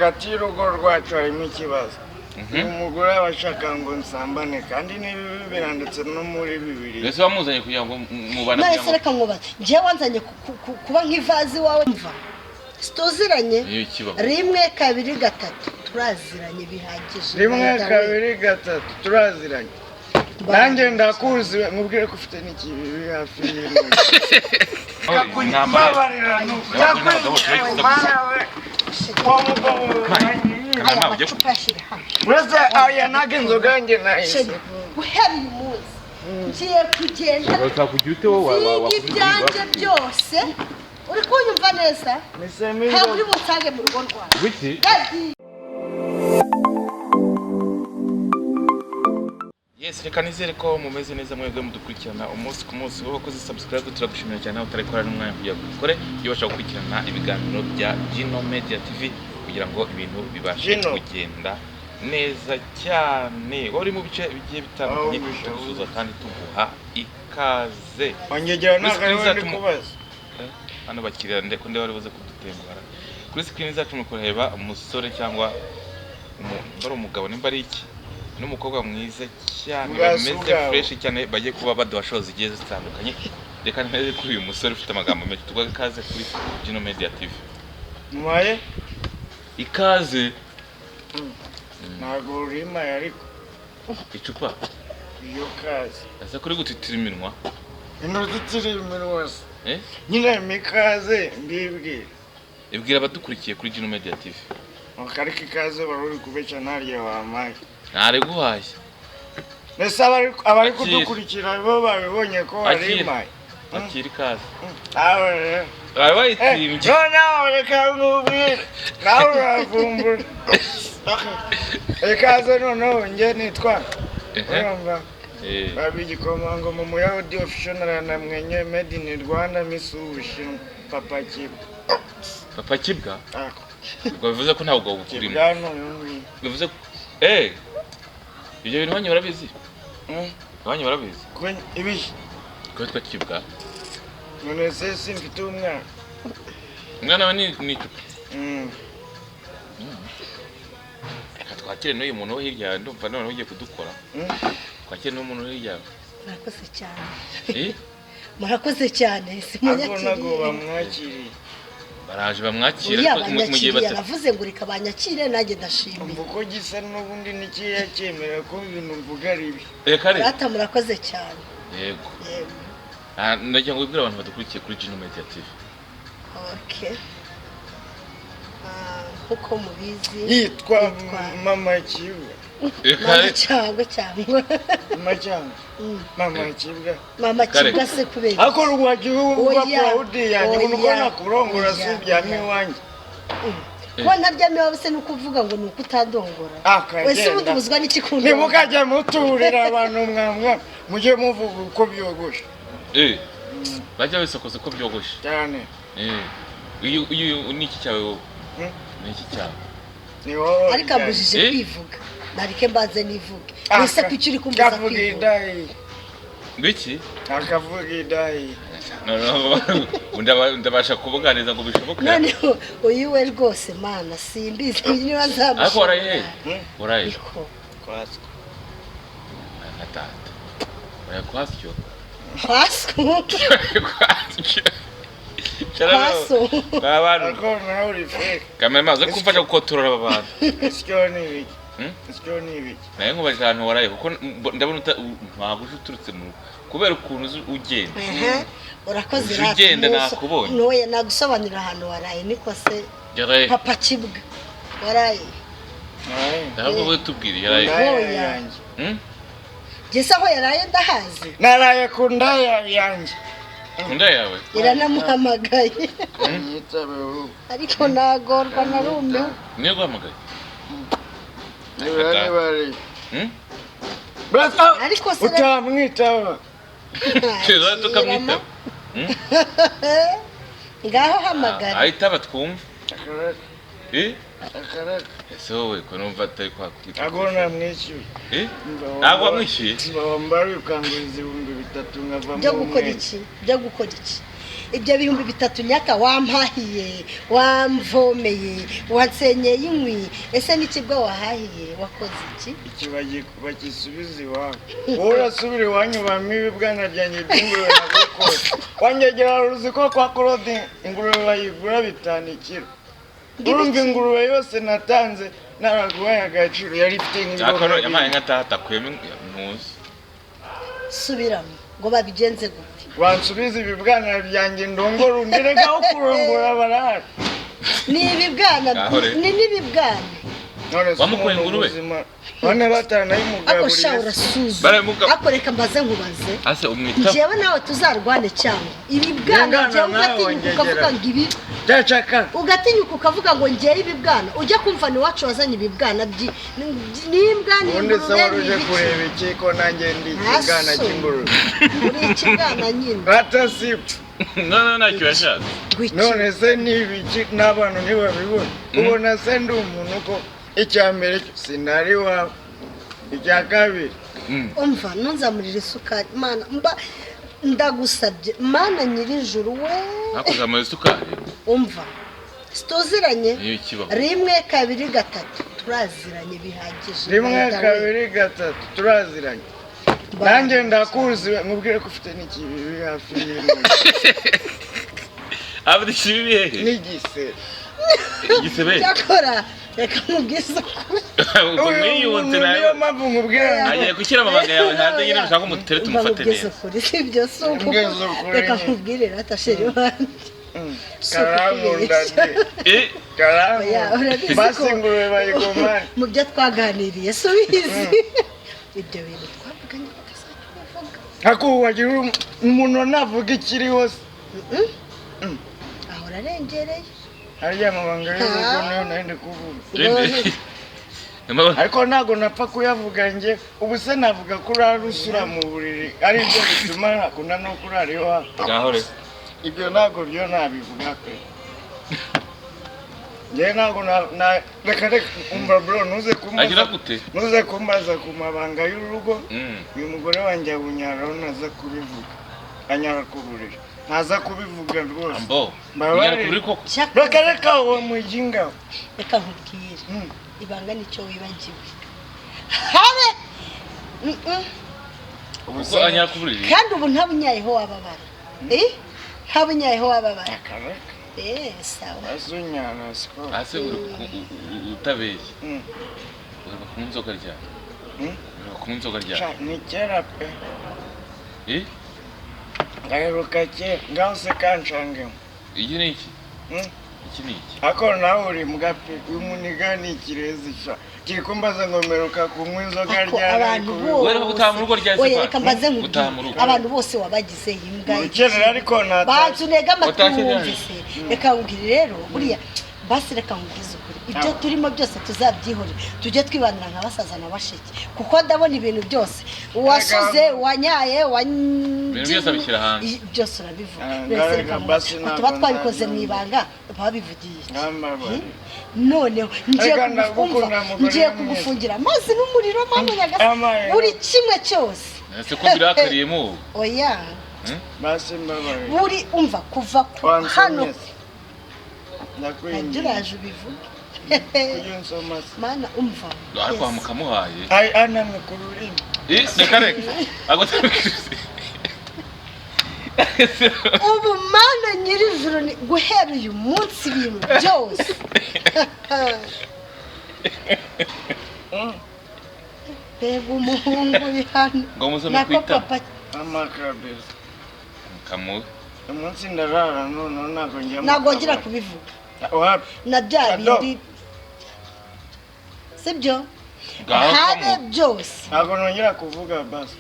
hagati y'urugo rwacu harimo ikibazo. Umugore abashaka ngo nsambane kandi n'ibi biranditse no muri Bibiliya. Ese wamuzanye kugira ngo mubana cyangwa none reka nkubaze nje wanzanye kuba nk'ivazi wawe mva stoziranye 1 2 3 turaziranye bihagije 1 2 3 turaziranye nanjye ndakuzi mubwire ko ufite n'ikibi hafi y'ibintu babarira no Uretse aya nage inzoga nge nahise uhera uyu munsi ngiye kugenda kugira ute wowe ibyanjye byose uri kunyumva neza ntabwo uri butange mu rugo rwawe wiki Yes, reka nizere ko mumeze neza mwebwe mudukurikirana umunsi ku munsi wowe koze subscribe turagushimira cyane aho utarekora n'umwanya kugira gukore iyo bashaka gukurikirana ibiganiro bya Gino Media TV kugira ngo ibintu bibashe kugenda neza cyane uri mu bice bigiye bitandukanye tuzuza kandi tuguha ikaze banyegera n'akandi kubaza hano bakirira ndeko nde bari buze kudutembara kuri screen zacu mukureba umusore cyangwa umugabo nimba ari iki n'umukobwa mwiza cyane bameze fresh cyane bagiye kuba baduha shows zigiye zitandukanye reka ntere kuri uyu musore ufite amagambo menshi tugwa ikaze kuri Gino Media TV mubaye ikaze ntago rima yariko icupa iyo kaze asa kuri gutitira iminwa zitira iminwa nyine mikaze mbibwira ibwira abadukurikiye kuri Gino Media TV akariko ikaze baruri kubeca ntarya wamaye ntare guhaye nese abari kudukurikira bo babibonye ko warimaye akiri ikaze awe wayitimbye no reka ngubwire nawe uravumbura ikaze noneho nge nitwa urumva babigikomango mu Muyahudi official naramwenye made in Rwanda Miss Ubushinwa Papa Kibwa ubwo bivuze ko ntabwo ukurimo bivuze ibyo bintu banyura bizi banyura bizi ibishi ko twakibwa none se simfite umwana wa ni icupa twakire n'uyu muntu wo hirya ndumva none ugiye kudukora twakire n'umuntu wo hirya murakoze cyane murakoze cyane simunyakiriye nago bamwakiriye baraje bamwakira mu gihe batavuze ngo reka banyakire nanjye ndashimira uko gisa n'ubundi nikiye cyemera ko ibintu mvuga ari ibi rata murakoze cyane yego ndagira ngo ubwire abantu badukurikiye kuri Gino Media TV okay uko mubizi yitwa mama Kibwa mama Kibwa se kubera ako rwagihugu Claudia yanjye ubona kurongora subyamye wanjye ko ntaryamye wabuse no kuvuga ngo nuko utandongora wese ubuzwa n'ikikundo nimukajya muturira abantu mwamwa muje muvuga uko byogoshe bajya bisokoza ko byogoshe cyane uyu niki cyawe niki cyawe ariko abujije kwivuga narike mbaze nivuge wese kwicuri kumbuza kwivuga biki akavuga idai ndabasha kubuganiza ngo bishoboka none uyu we rwose mana simbizi niba nzamusha ariko waraye kwasco natata waraye kwasco Paso. Abantu. Kamera maze kumfasha gukotorora abantu. Isyo ni ibiki. Naye nkubaje ahantu waraye kuko ndabona ntaguje uturutse mu kubera ukuntu ugenda. Urakoze rata. Ugenda nakubonye. Noye nagusobanurira ahantu waraye niko se. Papa Kibwa. Waraye. Ntabwo bwo tubwire yaraye. Gisa aho yaraye ndahazi. Naraye ku ndaya yanjye. Kunda yawe iranamuhamagaye ariko nagorwa narume niyo guhamagaye bari brasa ariko se utamwitaba kiza tukamwita ngaho hamagara ahita batwumva akaraka wowe ko numva atari kwakwita agona mwishyuye ntabwo wamwishyuye mbari ukanguriza 3000 nkava byo gukora iki ibyo bihumbi 3 nyaka wampahiye wamvomeye wansenyeye inkwi ese n'ikibwo wahahiye wakoze iki ikibagi bakisubiza iwawe wowe urasubira iwanyu bamwe bwana byanjye by'ingurube nabwo wanyegera ruziko kwa Claude ingurube bayigura 5 kilo urumva ingurube yose natanze naraguhaye agaciro yari ifite nk'ibiro akoro yamaye ngatata kuyemo impuzu subiramo ngo babigenze gute wansubiza ibibwana byanjye ndongora underega aho kurongora barahari ni ibibwana ni n'ibibwana wamukuye ingurube bane batana y'umugabo ako shawura suzu ako reka mbaze nkubaze ase umwita jewe nawe tuzarwane cyangwa ibibwana jewe ugatinyuka ukavuga ngo ibi cyacaka ugatinyuka ukavuga ngo ngiye ibibwana ujya kumva ni wacu wazanye ibibwana n'imbwa ubundi se waruje kureba iki ko nanjye ndi ikibwana cy'ingurube muri ikibwana nyine batasipa no kirashatse none se n'ibiki n'abantu ntibabibona ubona se ndi umuntu ko icyambere sinari wawe icya kabiri umva ntunzamurire isukari mana ndagusabye mana nyirijuru we nakuzamura isukari umva sitoziranye 1 2 3 turaziranye bihagije 1 2 3 turaziranye nanjye ndakuzi mubwire ko ufite n'ikibibi hafi y'imwe abdi kibibi hehe igisebe cyakora reka mubwiza ubwo mwiyunze nayo niyo mpamvu nkubwira agiye gushyira amabanga yawe hanze nyine ushaka umutere tumufate neza sibyo suko reka nkubwire ratasheri wanjye karamunda karamunda basi ingurube bayigomane mu byo twaganiriye subizi ibyo bintu twavuganye ako wagira umuntu navuga ikiri hose ahora arengereye hariya amabanga y'urugo nayo nari kuvuga ariko ntago napfa kuyavuga njye ubu se navuga ko urarusura mu buriri ari byo bituma nakunda no kurara iwawe gahore ibyo ntago byo nabivuga pe njye ntago reka umva bro nuze kumbaza ku mabanga y'urugo uyu mugore wanjye abunyaraho naza kubivuga anyara ku buriri ntaza kubivuga rwose ambo unyara ku buriri koko reka uwo mujinga reka nkubwire ibanga nicyo wibagiwe habe ubwo anyara ku buriri kandi ubu ntabunyayeho wababara ntabunyayeho wababara sawa asunyana siko ase utabeshye ureba ku nzoga ryane ureba ku nzoga ryane ni kera pe ngaheruka kera ngaho se kanshangemo iki ni iki iki ni iki ako nawe uri mbwa pe uyu muniga ni ikirezi sha kiri kumbaza ngo meruka kunywa inzoga ryane wera gutaha mu rugo rya se oya reka mbaze nkubwire abantu bose wabagize imbwa ukenera ariko nata bantu nega amatwumvise reka nkubwire rero buriya basi reka nkubwize ukuri ibyo turimo byose tuzabyihorera tujye twibanira nka basaza na bashiki kuko ndabona ibintu byose uwasuze wanyaye byose abishyira hanze byose urabivuga tuba twabikoze mu ibanga babivugiye noneho ngiye kugufungira amazi n'umuriro mpamvu nyagasani buri kimwe cyose ese ko birakariyemo oya basi mbabaye buri umva kuva hano nakwinjira ntagiraje ubivuga mana umva ariko hamukamuhaye anamwe ku rurimi reka agotabikirize ubu mana nyirijuru ni guhera uyu munsi ibintu byose reba umuhungu uri hano nako papa amakabeza kamuwe umunsi ndarara noneho ntabwo ngira kubivuga na bya bindi sibyo habe byose ntabwo nongera kuvuga basi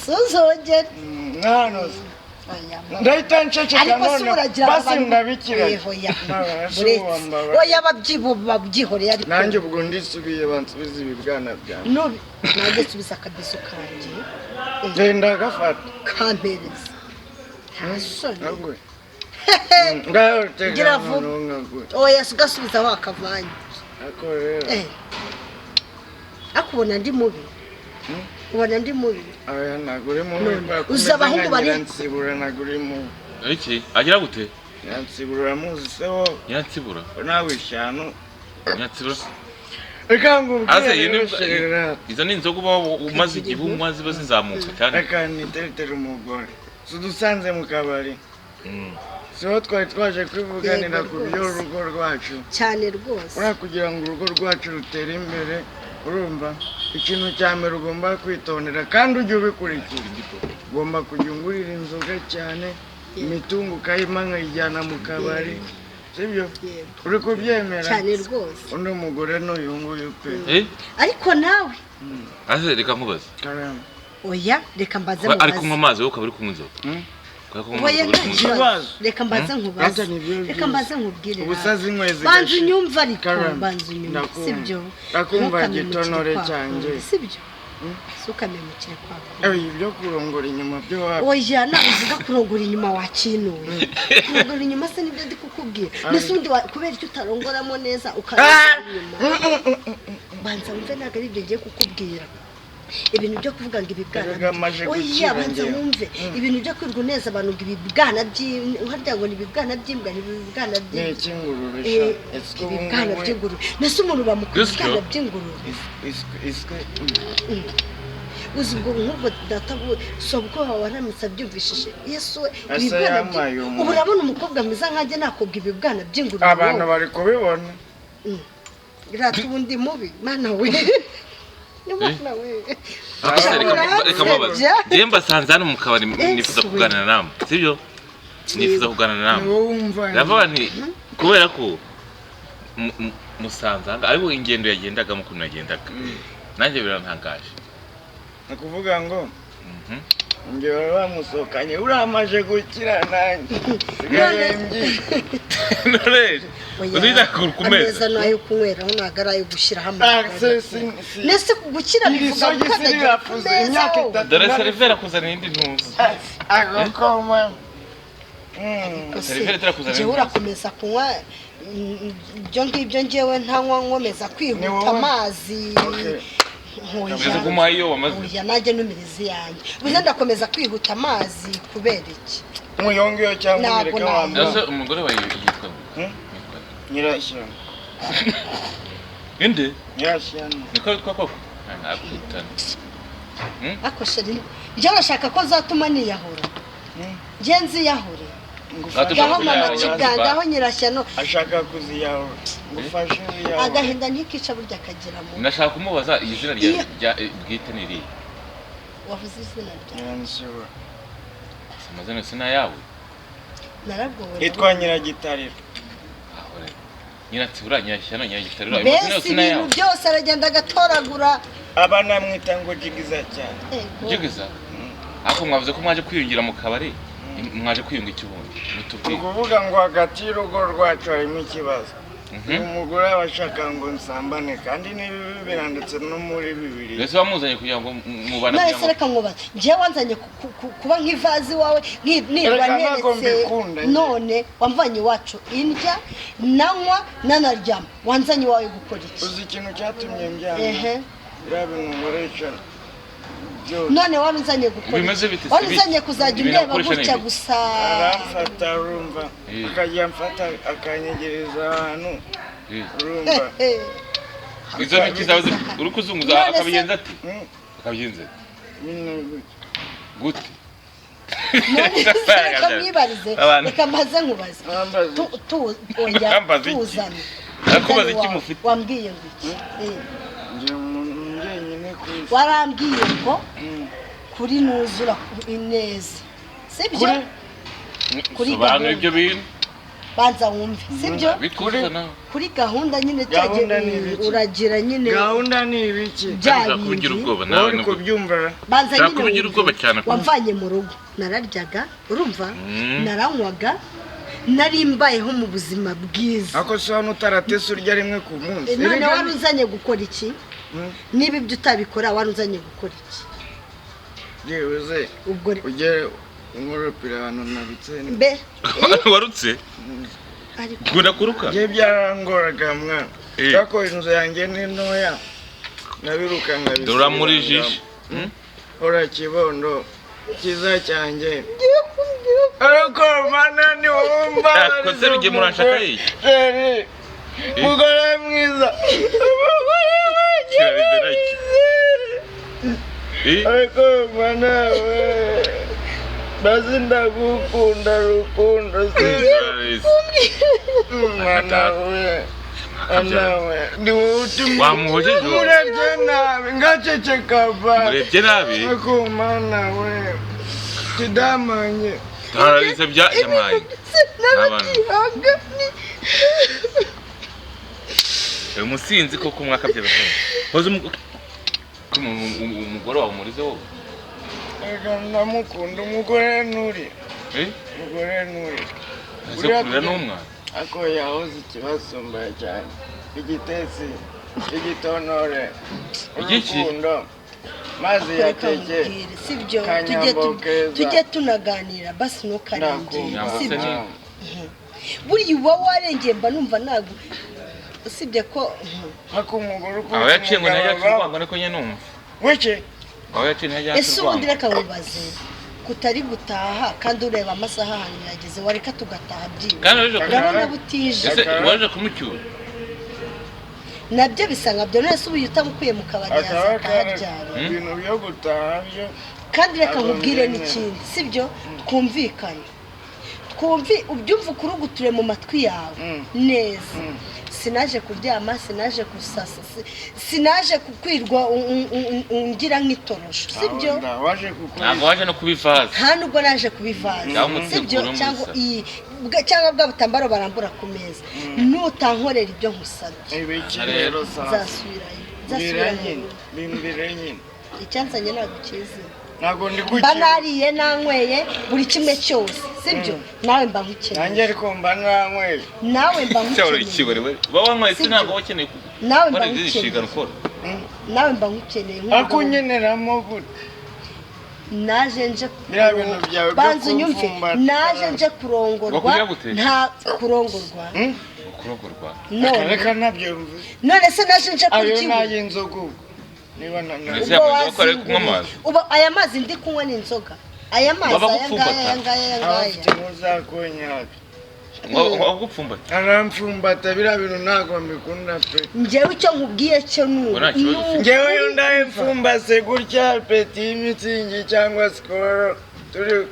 suzongere nanoze ndahita nceceka none basi ndabikira oya babyihoreye ariko nanjye ubwo ndisubiye bansubiza ibibwana byanjye nanjye subiza akabizo kanjye genda gafata kampereza ntasoni ngaho tega oya sigasubiza wakavanye ako rero akubona ndi mubi ubona ndi mubi aya nagure mu mba uza abahungu bari nsibura nagure mu iki agira gute yansibura muzi se wo yansibura nawe ishano yansibura reka ngo izo ni inzoga uba umaze igihe umaze bazizamuka cyane reka niteretera umugore dusanze mu kabari so twari twaje kwivuganira ku by'urugo rwacu cyane rwose kugira ngo urugo rwacu rutere imbere urumva ikintu cya mbere ugomba kwitondera kandi ujye ubikurikira ugomba kujya ungurira inzoga cyane imitungo ukayima nkayijyana mu kabari sibyo uri kubyemera cyane rwose undi mugore n'uyu nguyu pe ariko nawe ase reka nkubaze oya reka mbaze ari kunywa amazi wowe ukaba uri kunywa inzoga reka mbaze nkubaze reka mbaze nkubwire ubusazi nkwezi banza unyumva ariko banza unyumva sibyo ndakumva gitonore cyanjye sibyo sukamemukire kwako ibyo kurongora inyuma byo wapi oya navuga kurongora inyuma wakinuye kurongora inyuma se nibyo ndi kukubwira n'isundi kubera icyo utarongoramo neza ukarongora inyuma banza wumve ntabwo ari ibyo ngiye kukubwira ibintu byo kuvuga ngo ibibwana oya banza wumve ibintu byo kwirwa neza abantu ngo ibibwana harya ngo ni ibibwana by'imbwa ni ibibwana by'ingurube ibibwana by'ingurube nese umuntu bamukura ibibwana by'ingurube uzi ubwo nk'ubwo databu sobwo waramutse abyumvishije yesu ibibwana ubu urabona umukobwa mwiza nkanjye nakobwa ibibwana by'ingurube abantu bari kubibona rata ubundi mubi mana we reka mubaze njye mbasanze hano mu kabari nifuza kuganira namwe sibyo nifuza kuganira namwe ndavuga nti kubera ko musanze aha ariko ingendo yagendagamo ukuntu yagendaga nanjye birantangaje ni ukuvuga ngo njye baba bamusohokanye uramaje gukira nanjye none urida kumeza ameza nayo kunyweraho ntabwo ari ayo gushyiraho amazi nese gukira bivuga gukandagira ku meza dore seriveri akuzanira indi ntuzi agakoma seriveri turakuzanira njyewe urakomeza kunywa ibyo ngibyo njyewe ntanywa nkomeza kwihuta amazi ugeze ku mayi yo wamaze oya nanjye numirizi yanjye ubuze ndakomeza kwihuta amazi kubera iki muyongeyo cyangwa umureka wambaye ese umugore wawe yitwa nyirashyano inde nyirashyano niko yitwa koko ntakwitana ako sheri njye bashaka ko zatuma niyahura njye nziyahure ngaho mama kigangaho nyirashyano ashaka kuziyahura ngufashe ziyahura agahinda ntikica burya akagira mu ndashaka kumubaza iyi zina rya bwite ni irihe wavuze izina rya nyansura amazina sina yawe narabwowe yitwa nyiragitariro nyiratsibura nyirashyano nyiragitariro mbese ibintu byose aragenda agatoragura abana mwita ngo jigiza cyane jigiza ariko mwavuze ko mwaje kwiyungira mu kabari mwaje kwiyunga ikibundi ni ukuvuga ngo hagati y'urugo rwacu harimo ikibazo umugore abashaka ngo nsambane kandi n'ibibi biranditse no muri bibiri mbese wamuzanye kugira ngo mubane nahise reka nkubaze njyewe wanzanye kuba nk'ivazi wawe nirwa neretse none wamvanye iwacu indya nanywa nanaryama wanzanye iwawe gukora iki uzi ikintu cyatumye mbyama biriya bintu nkoresha none wari uzanye gukora wari uzanye kuzajya undeba gutya gusa aramfata urumva akajya mfata akanyegereza ahantu urumva izo ntoki zawe uri kuzunguza akabigenza ati akabigenza gute reka mwibarize reka mbaze nkubaze tuzane arakubaza iki mufite wambwiye ngo iki warambwiye ko kuri nuzura ineza sibyo kuri sobanura ibyo bintu banza wumve sibyo kuri gahunda nyine uragira nyine gahunda ni ibiki kugira ubwoba nawe ni kubyumva banza nyine kugira ubwoba cyane wamvanye mu rugo nararyaga urumva naranywaga nari mbayeho mu buzima bwiza ako se hano utaratese urya rimwe ku munsi none wari uzanye gukora iki niba ibyo utabikora wari uzanye gukora iki yewe ze ujye umurupira hano nabitse mbe warutse gunda kuruka ngiye byarangoraga mwana kako inzu yanjye ni ntoya nabiruka nkabisa dora muri jisho ora kibondo kiza cyanjye ariko mana ni wumva kose rugiye muranshaka iki umugore mwiza ariko mana we basi ndagukunda rukundo mana we anawe ni wowe wamuhojeje urebye nabi ngaceceka ba urebye nabi ariko mana we kidamanye tararize bya yamaye umusinzi koko mwakabye baho hoze umugore wawe murize wowe ega ndamukunda umugore nuri umugore nuri kurira n'umwana ako yahoze ikibasumba cyane igitesi igitonore urukundo mazi yateke sibyo tujye tunaganira basi ntukarengere sibyo buriya uba warengeye mba numva ntabwo usibye ko ako umugore ukunda aho yaciye ngo najya kurwanga niko nyine numva wiki aho yaciye najya ese ubundi reka mubaze kutari gutaha kandi ureba amasaha ahantu yageze wareka tugataha byinshi urabona butije ese waje kumucyura nabyo bisa nkabyo none se ubu utamukuye mu kabari yaza akaharyana ibintu byo gutaha byo kandi reka nkubwire n'ikindi sibyo twumvikane ubyumva ukuruguture mu matwi yawe neza sinaje kuryama sinaje gusasa sinaje kukwirwa ungira nk'itorosho sibyo ntabwo waje no kubivaza nta nubwo naje kubivaza sibyo cyangwa bwa butambaro barambura ku meza nutankorera ibyo nkusabye zasubirayo nyine icyansanye ntabwo kizi ntabwo ndi mba nariye nanyweye buri kimwe cyose sibyo nawe mba nkukeneye nanjye ariko mba nanyweye nawe mba nkukeneye baba wanyweye sinabwo wakeneye nawe mba nkukeneye nawe mba nkukeneye akunyeneramo gute naje nje banza unyumve naje nje kurongorwa nta kurongorwa reka nabyumve none se naje nje ayo nayinzoga niba aya mazi ndi kunywa ni inzoga aya mazi aya ngaya aramfumbata biriya bintu ntabwo mbikunda pe njyewe icyo nkubwiye cyo njyewe iyo ndayipfumbase gutya peti y'imitsingi cyangwa sikoro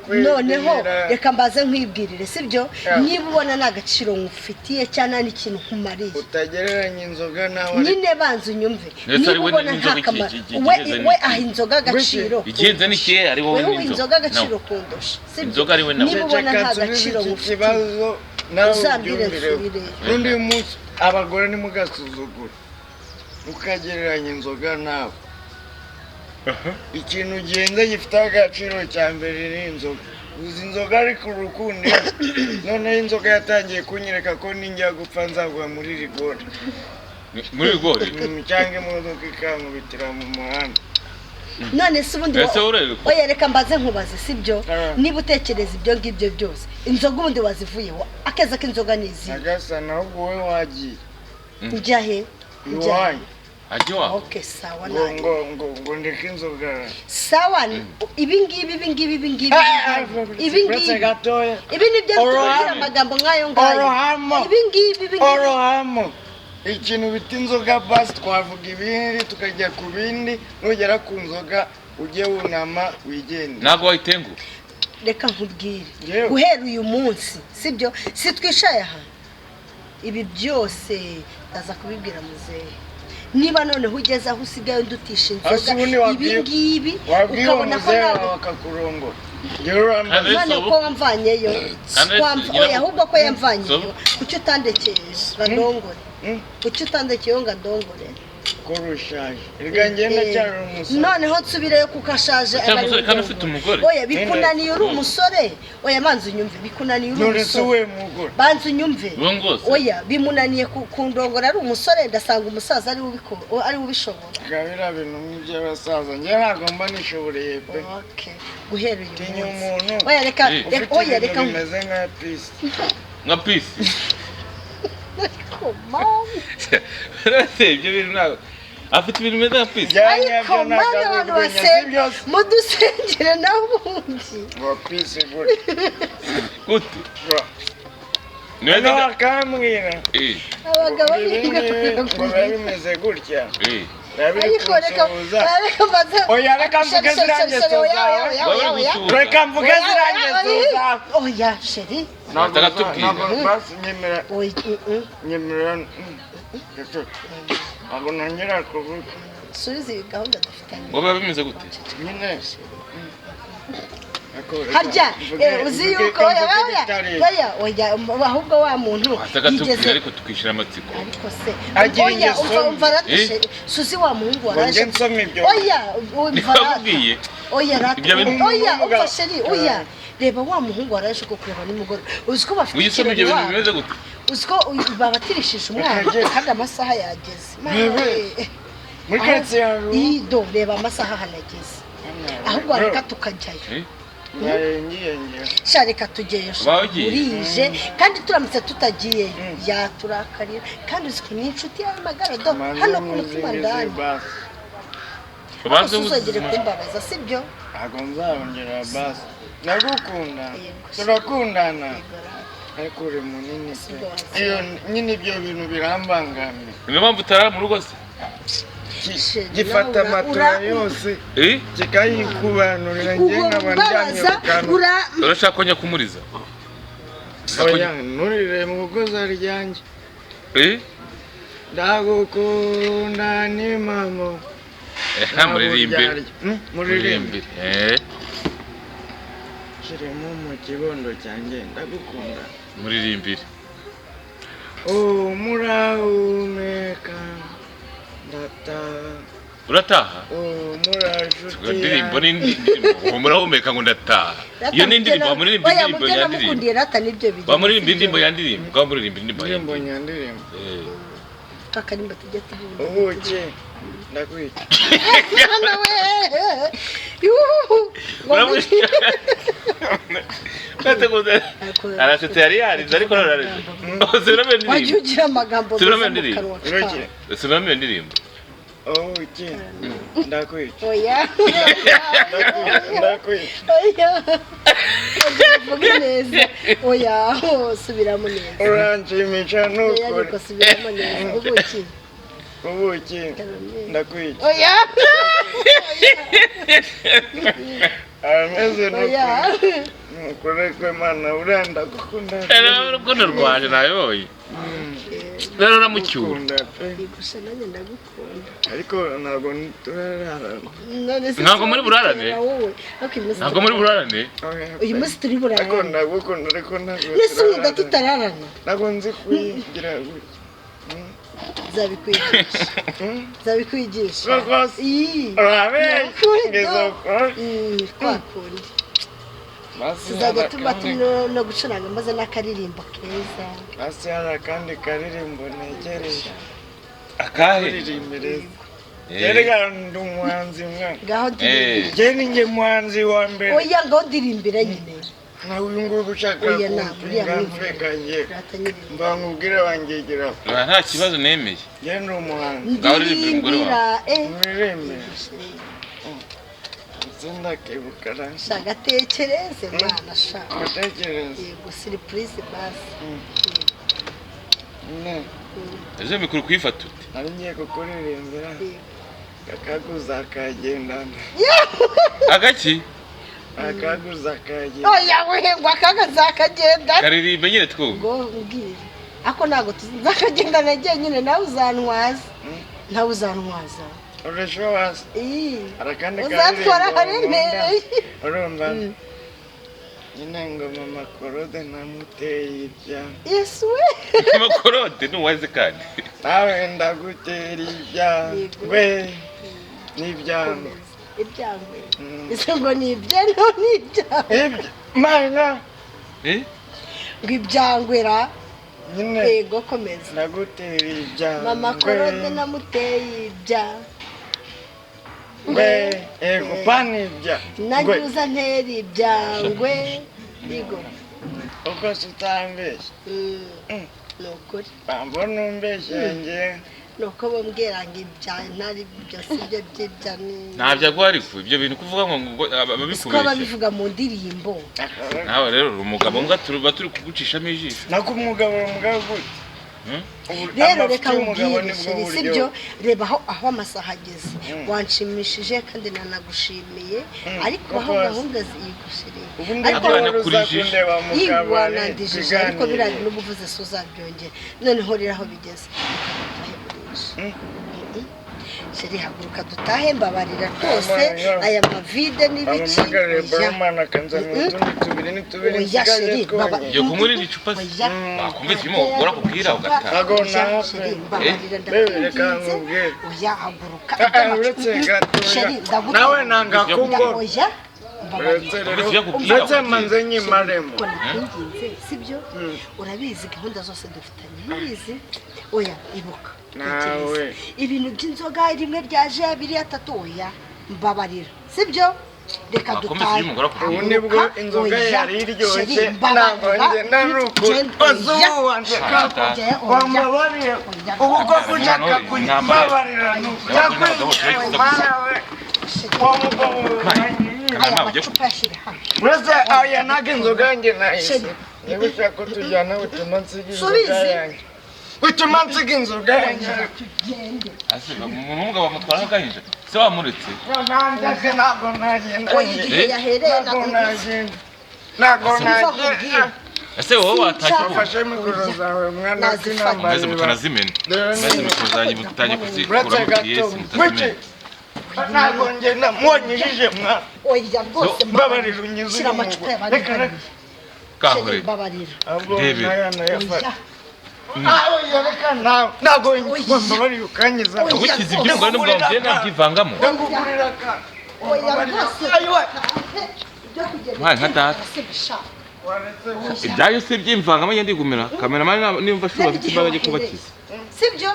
noneho reka mbaze nkwibwirire sibyo niba ubona nta gaciro nkufitiye cyangwa n'ikintu nkumariye utagereranya inzoga nawe nyine banza unyumve niba ubona nta kamaro we aha inzoga agaciro igenze n'ikihe ari wowe inzoga agaciro kundusha inzoga ari we nawe niba ubona nta gaciro nkufitiye uzambire nsubire n'undi munsi abagore nimugasuzugura ukagereranya inzoga nawe ikintu ugenze gifite agaciro cya mbere ni inzoga uzi inzoga ariko urukundo noneho inzoga yatangiye kunyereka ko ninjya gupfa nzagwa muri rigori cyangwa imodoka ikankubitira mu muhanda none se ubundi oya reka mbaze nkubaze sibyo niba utekereza ibyo ngibyo byose inzoga ubundi wazivuyeho akeza k'inzoga ni izi agasana ahubwo wowe wagiye njya he iwanyu ajya okay sawa nawe ngo ndeke inzoga sawa ibi ngibi ibi ni byo bitubwira amagambo nk'ayo ngayo ibi ngibi orohamo ikintu bita inzoga basi twavuga ibindi tukajya ku bindi nugera ku nzoga ujye wunama wigende ntabwo wayitengu reka nkubwire guhera uyu munsi sibyo si twishaye aha ibi byose ndaza kubibwira muzehe niba noneho ugeze aho usigaye ndutisha inzoga ibi ngibi ukabona ko nawe bakakurongora none ko wamvanyeyo ahubwo ko yamvanyeyo kuki utandekeye ngandongore kuki utandekeyeho ngandongore ko rushaje reka ngenda cyari umusore noneho nsubireyo kuko ashaje kandi ufite umugore oya bikunaniye uri umusore oya banza unyumve bikunaniye uri umusore banza unyumve oya bimunaniye kundongora ari umusore ndasanga umusaza ari ubishobora gabira bintu by'abasaza njye ntabwo mba nishoboreye pe guhera uyu munsi oya reka bimeze nka pisi nka pisi ibyo bintu ntabwo afite ibintu bimeze nka pisi ariko mana abantu basenga mudusengere n'abundi ngo pisi gute niyo akambwira abagabo ngo bimeze gutya ariko oya reka mvuge zirangezo zawe reka mvuge zirangezo zawe oya sheri basi nyemera abo nongera kuvuga subiza iyi gahunda dufitanye ngo biba bimeze gute nyine harya uzi yuko oya ahubwo wa muntu yigeze ariko tukishira amatsiko ariko se oya umva ratishe suzi wa muhungu waraje oya oya ufasheri oya reba wa muhungu waraje ko kureba nimugoro uziko bafite uyisoma ibyo bintu bimeze gute uziko babatirishije umwana kandi amasaha yageze muri ketse yawe ido reba amasaha hanageze ahubwo reka tukajyayo shareka tugeyo burije kandi turamutse tutagiye yaturakarira kandi uziko ni inshuti yawe magara do hano ku mutima ndani usuzogere kumbabaza sibyo ntabwo nzabongera basi nagukunda turakundana ariko uri munini se iyo nyine ibyo bintu birambangamye niyo mpamvu utarara mu rugo se gifata amatora yose kikayikubanurira njye nk'abandyamye urashaka konya kumuriza oya nurire mu goza ryanjye ndagukunda ni mama muririmbe kiremo mu kibondo cyanjye ndagukunda muririmbire murahumeka urataha murajuti indirimbo n'indirimbo murahumeka ngo ndataha iyo ni indirimbo bamuririmba indirimbo yandirimbo bamuririmba indirimbo yandirimbo bamuririmba indirimbo yandirimbo kakarimba tujye turirimba ubuke ndakwita arashutse yari yarize ariko ararize wajya ugira amagambo meza mu kanwa kawe subiramo iyo ndirimbo ubuke ndakwita oya ndakwita oya uvuge neza oya subiramo neza uranshimisha nukuri ariko subiramo neza ubuke ndakwita oya ameze nukuri nukuri ko Imana urenda gukunda urukundo rwaje nayoboye rero uramucyura gusa nanjye ndagukunda ariko ntabwo turararana ntabwo muri burarane ntabwo muri burarane uyu munsi turi burarane ariko ndagukunda ariko ntabwo nese uda tutararana ntabwo nzi kwigira gutya zabikwigisha twakundi tuzajya tuba no gucuranga maze n'akaririmbo keza hasi hari akandi karirimbo negereje akahe yerega ndi umuhanzi mwana ngaho dirimbira je ni nge muhanzi wa mbere oya ngaho dirimbira nyine nawe uyu nguyu ushaka kumvekanye mba nkubwire wangegera nta kibazo nemeye je ni umuhanzi ndirimbira sindakebukara shagatekereze mwana shaka gatekereze yego surprise basi ejo mikuru kwifata ute nari ngiye kukuririmbira akaguza kagendana agaki akaguza kagenda oya wehe ngo akagaza kagenda karirimbe nyine twumva ngo ubwire ako ntago tuzakagenda nagiye nyine nawe uzantwaza ntawe uzantwaza urashobora arakandi uzatwara haremereye urumva nyine ngo mama korode namuteye ibya yesu we mama korode nuwaze kandi nawe ndagutera ibya we n'ibyangwe ibyangwe ese ngo ni ibyeno n'ibyangwe mana ngo ibyangwera nyine yego komeza ndagutera ibya mama korode namuteye ibya we ego pani ibya nagiuza ntera ibyangwe bigo uko tutambeshye nukuri bambona umbeshye nge nuko bambwira ngo ibya ntari byose ibyo byibya ni ntabyo agwa ariko ibyo bintu kuvuga ngo ko ababikubeshya babivuga mu ndirimbo nawe rero umugabo mbwa turi kugucishamo ijisho nako umugabo gute rero reka nkubwire sibyo reba aho amasaha ageze wanshimishije kandi nanagushimiye ariko aho gahunda ziyigushiriye ariko nakurishije wanandijije ariko birari n'ubuvuze so zabyongera noneho rero aho bigeze Sheri haguruka dutahe mbabarira rwose aya mavide n'ibiki yo kumurira icupa bakumvise irimo gukora kubwira ugataha oya haguruka nawe nanga kumbo ndetse manze nyimaremo sibyo urabizi gahunda zose dufitanye ntibizi oya ibuka nawe ibintu by'inzoga rimwe ryaje abiri atatu oya mbabarira sibyo reka dutahe ubu nibwo inzoga yari iryoshye ntabwo njye narukuri ozuwanje wambabariye ubu ko ushaka kumbabarira uretse aya ntabwo inzoga yanjye nahise niba ushaka ko tujyana bituma nsiga inzoga yanjye bituma nsiga inzoga yanjye umugabo amutwara nk'agahinja se wamuretse ntabwo nagenda ntabwo nagenda ese wowe watashye ufashe mikoro zawe mwana w'inambarira mwese mutanazimena mwese mikoro zanjye mutangiye kuzikura mu kiyesi mutazimena ntabwo ngenda mwonyijije mwana oya rwose mbabarira unyize shyira amacupa y'abandi kahore mbabarira ntabwo mbabarira ukanyiza ubukizi iby'umugore n'umugabo bye nabyivangamo oya rwose mwaye nka data ibyayo se byimvangamo ngende igumira kameramani nimva ashobora afite imbaraga yo kubakiza sibyo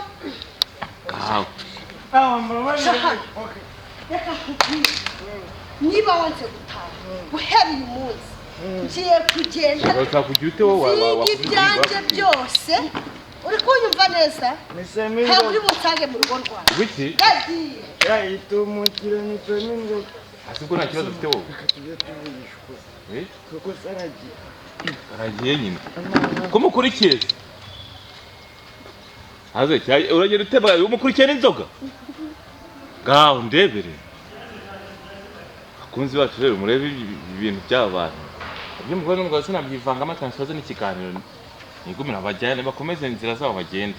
kawe niba wanze gutaha guhera uyu munsi ngiye kugenda kugira ute wowe ibyanjye byose uri kunyumva neza ntabwo uri butange mu rugo rwawe wiki yagiye yayitumukira nitwe n'inzoga hasi ubwo nta kibazo ufite wowe tujye tuvugishwa kuko saragiye aragiye nyine kumukurikiye haze uragenda uteba umukurikiye n'inzoga ngaho ndebere akunzi bacu rero murebe ibintu by'abantu iby'umugore n'umugabo sinabyivangamo atansoze n'ikiganiro nigumira bajyane bakomeze inzira zabo bagende